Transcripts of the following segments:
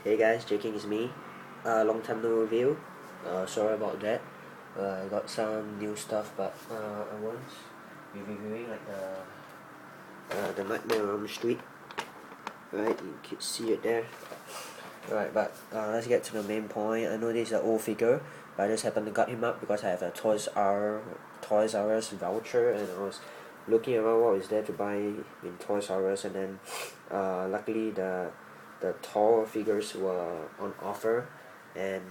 Hey guys, Jaking is me. Long time no review. Sorry about that. I got some new stuff, but I won't be reviewing like the Nightmare on the Street. Right, you can see it there. Right, but let's get to the main point. I know this is an old figure, but I just happened to got him up because I have a Toys R Us voucher, and I was looking around what is there to buy in Toys R Us, and then luckily the Thor figures were on offer, and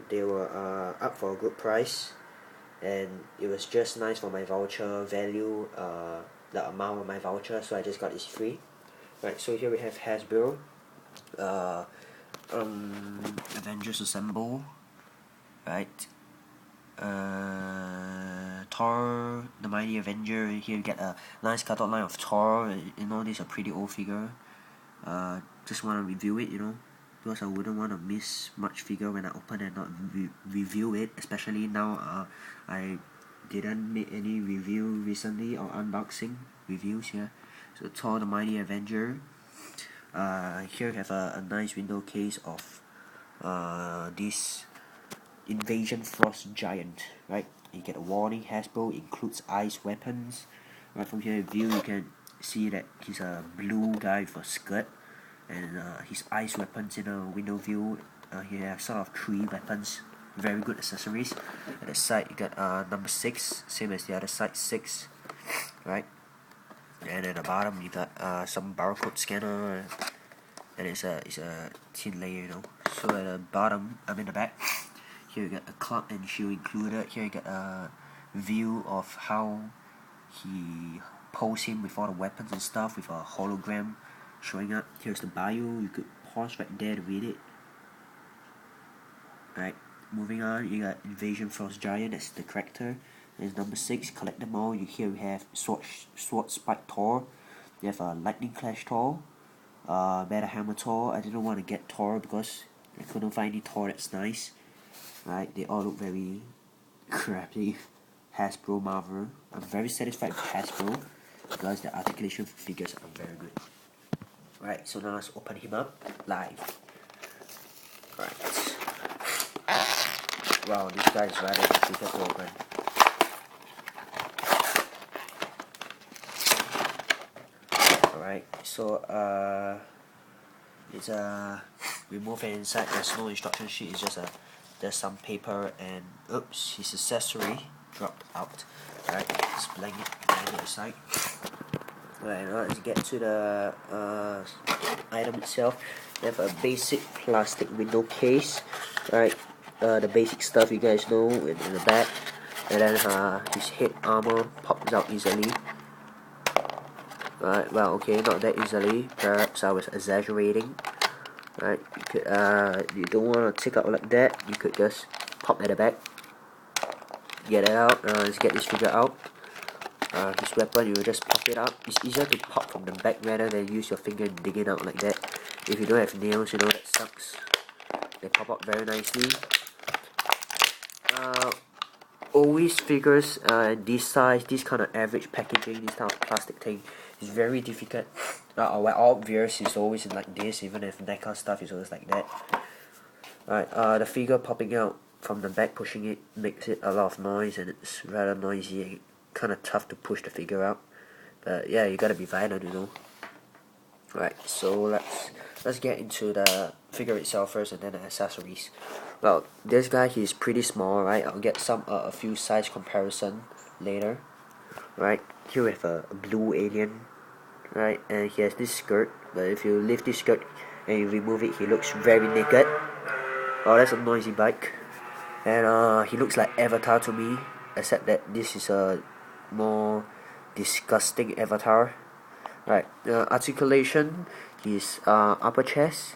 they were up for a good price, and it was just nice for my voucher value, the amount of my voucher, so I just got this free. Right, so here we have Hasbro, uh, Avengers Assemble, right? Thor, the Mighty Avenger. Here you get a nice cutout line of Thor. You know, this is a pretty old figure. Just want to review it, because I wouldn't want to miss much figure when I open and not review it. Especially now, I didn't make any review recently or unboxing reviews here. So Thor, the Mighty Avenger. Here we have a nice window case of this Invasion Frost Giant, right? You get a warning. Hasbro includes ice weapons. Right from here view, you can see that he's a blue guy with a skirt, and his ice weapons in a window view. He has sort of 3 weapons. Very good accessories. At the side, you got number 6, same as the other side, 6, right? And at the bottom, you got some barcode scanner, and it's a thin layer, So at the bottom, in the back, here you got a club and shield included. Here you got a view of how he pose him with all the weapons and stuff, with a hologram showing up. Here's the bio. You could pause right there to read it. Right, moving on, you got Invasion Frost Giant. That's the character. There's number 6. Collect them all. Here we have Sword Spike Thor. You have a Lightning Clash Thor, Meta Hammer Thor. I didn't want to get Thor because I couldn't find any Thor that's nice. Right, they all look very crappy. Hasbro, Marvel. I'm very satisfied with Hasbro because the articulation figures are very good. Right, so now let's open him up live. Right. Wow, this guy is rather difficult to open. Alright, so it's remove and inside. There's no instruction sheet. It's just there's some paper, and oops, his accessory dropped out. Alright, just blank it aside. Alright, now let's get to the item itself. We have a basic plastic window case. Right, the basic stuff you guys know in the back, and then his head armor pops out easily. Right, well, okay, not that easily. Perhaps I was exaggerating. Right, you could you don't want to take out like that. You could just pop at the back, get it out. Let's get this figure out. His weapon, you will just pop it out. It's easier to pop from the back rather than use your finger and dig it out like that. If you don't have nails, that sucks. They pop out very nicely. Always figures this size, this kind of average packaging, this kind of plastic thing is very difficult. Well, obvious is always like this, even if NECA stuff is always like that. Right, the figure popping out from the back, pushing it makes it a lot of noise, and it's rather noisy and kind of tough to push the figure out. But yeah, you gotta be violent. Right, so let's get into the figure itself first, and then the accessories. Well, this guy, he's pretty small, right? I'll get a few size comparison later. Right, here we have a blue alien, right? And he has this skirt, but if you lift this skirt and you remove it, he looks very naked. Oh, that's a noisy bike. And he looks like Avatar to me, except that this is a more disgusting Avatar. Right, articulation, his upper chest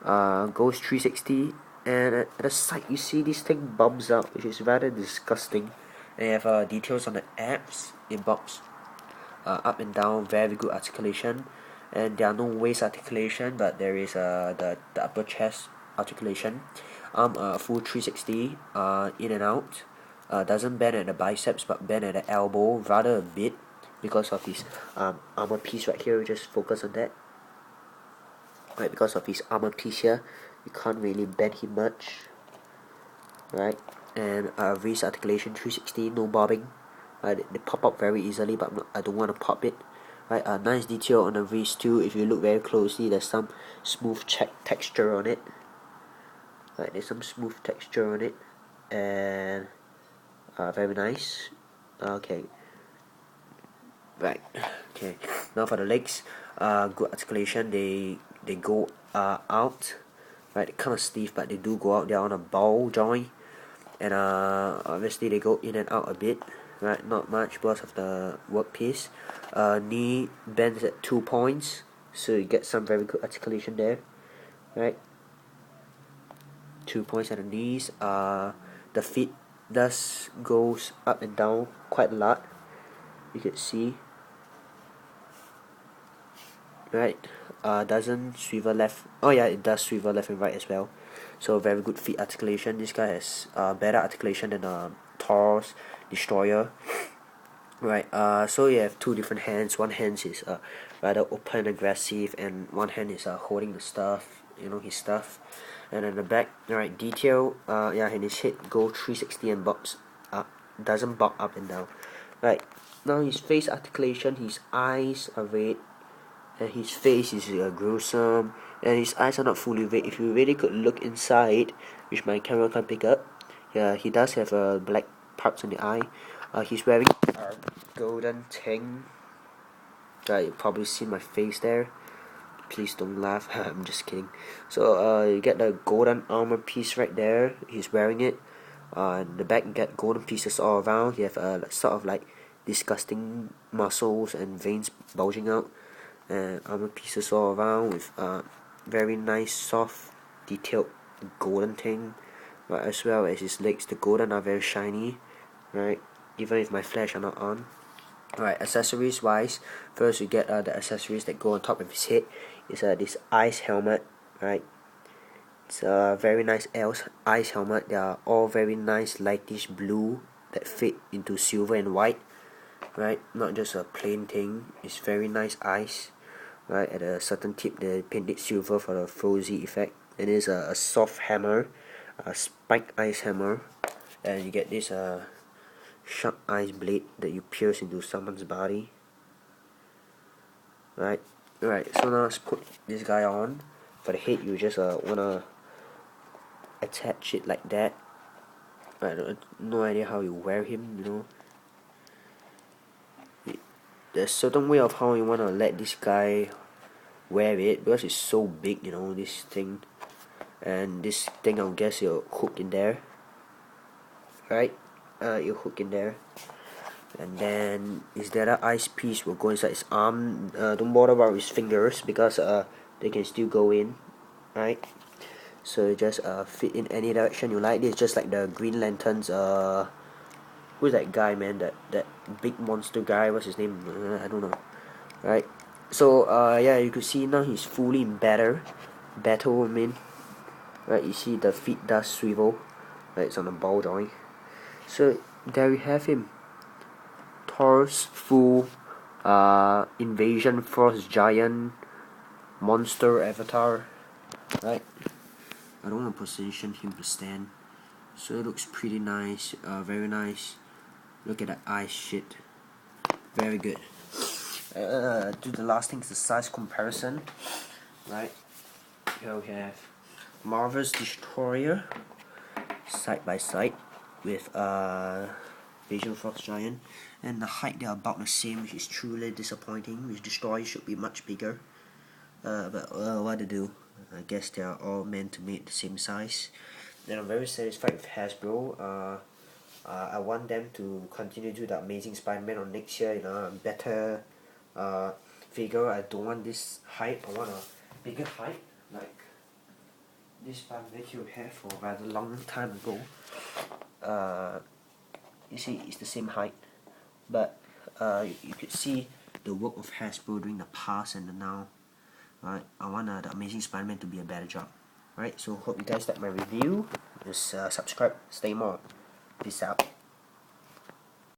goes 360, and at the side you see this thing bumps out, which is rather disgusting. And you have details on the abs, it bumps up and down, very good articulation. And there are no waist articulation, but there is the upper chest articulation. Full 360, in and out. Doesn't bend at the biceps, but bend at the elbow rather a bit, because of his armor piece right here. Just focus on that. right? Because of his armor piece here, you can't really bend him much, right? And wrist articulation 360, no bobbing, right? They pop up very easily, but I don't want to pop it, right? Nice detail on the wrist too. If you look very closely, there's some smooth texture on it, right? There's some smooth texture on it, and very nice. Okay, right. Okay, now for the legs, good articulation. They go out, right? They're kind of stiff, but they do go out. They're on a ball joint, and obviously they go in and out a bit, right? Not much because of the workpiece. Knee bends at 2 points, so you get some very good articulation there, right? 2 points at the knees. The feet does goes up and down quite a lot. You can see, right? Doesn't swivel left. Oh yeah, it does swivel left and right as well. So very good feet articulation. This guy has better articulation than Thor's Destroyer. Right. So you have two different hands. One hand is rather open and aggressive, and one hand is holding the stuff. You know, his stuff. And then the back, right, detail. Yeah, and his head go 360 and bobs up. Doesn't bob up and down. Right. Now his face articulation. His eyes are red, and his face is gruesome, and his eyes are not fully red. If you really could look inside, which my camera can't pick up, yeah, he does have black parts on the eye. He's wearing a golden thing. You probably seen my face there. Please don't laugh. I'm just kidding. So you get the golden armor piece right there. He's wearing it. In the back you get golden pieces all around. You have sort of like disgusting muscles and veins bulging out, and armor pieces all around with very nice soft detailed golden thing, right? As well as his legs, the golden are very shiny, right? Even if my flash are not on. Alright, accessories wise, first you get the accessories that go on top of his head. Is this ice helmet, right? It's a very nice ice helmet. They are all very nice lightish blue that fit into silver and white, right? Not just a plain thing. It's very nice ice, right? At a certain tip they paint it silver for the frozy effect. It is a soft hammer, a spiked ice hammer, and you get this sharp ice blade that you pierce into someone's body, right? So now let's put this guy on. For the head, you just wanna attach it like that. I don't no idea how you wear him, you know. There's certain way of how you wanna let this guy wear it, because it's so big, you know, this thing. And this thing, I'll guess you'll hook in there, right? You hook in there, and then is the other ice piece will go inside his arm. Don't bother about his fingers, because they can still go in, right? So you just fit in any direction you like. This is just like the Green Lantern's who's that guy, man? That big monster guy, what's his name? I don't know, right? So yeah, you could see now he's fully in battle, I mean, right? You see the feet does swivel, right? It's on a ball joint. So there we have him, Thor's full invasion force giant monster avatar, right? I don't want to position him to stand, so it looks pretty nice, very nice. Look at that eye shit, very good. Do the last thing is the size comparison, right? Here we have Marvel's Destroyer side by side with Vision Force Giant, and the height they are about the same, which is truly disappointing. Which Destroyer should be much bigger, but what to do? I guess they are all meant to make the same size. And I'm very satisfied with Hasbro. I want them to continue to do the Amazing Spider-Man on next year, you know, better figure. I don't want this height. I want a bigger height, like this Spider-Man you have for a rather long time ago. You see, it's the same height, but you could see the work of Hasbro during the past and the now. Right, I want the Amazing Spider-Man to be a better job. Right, so hope you guys like my review. Just subscribe, stay more. Peace out.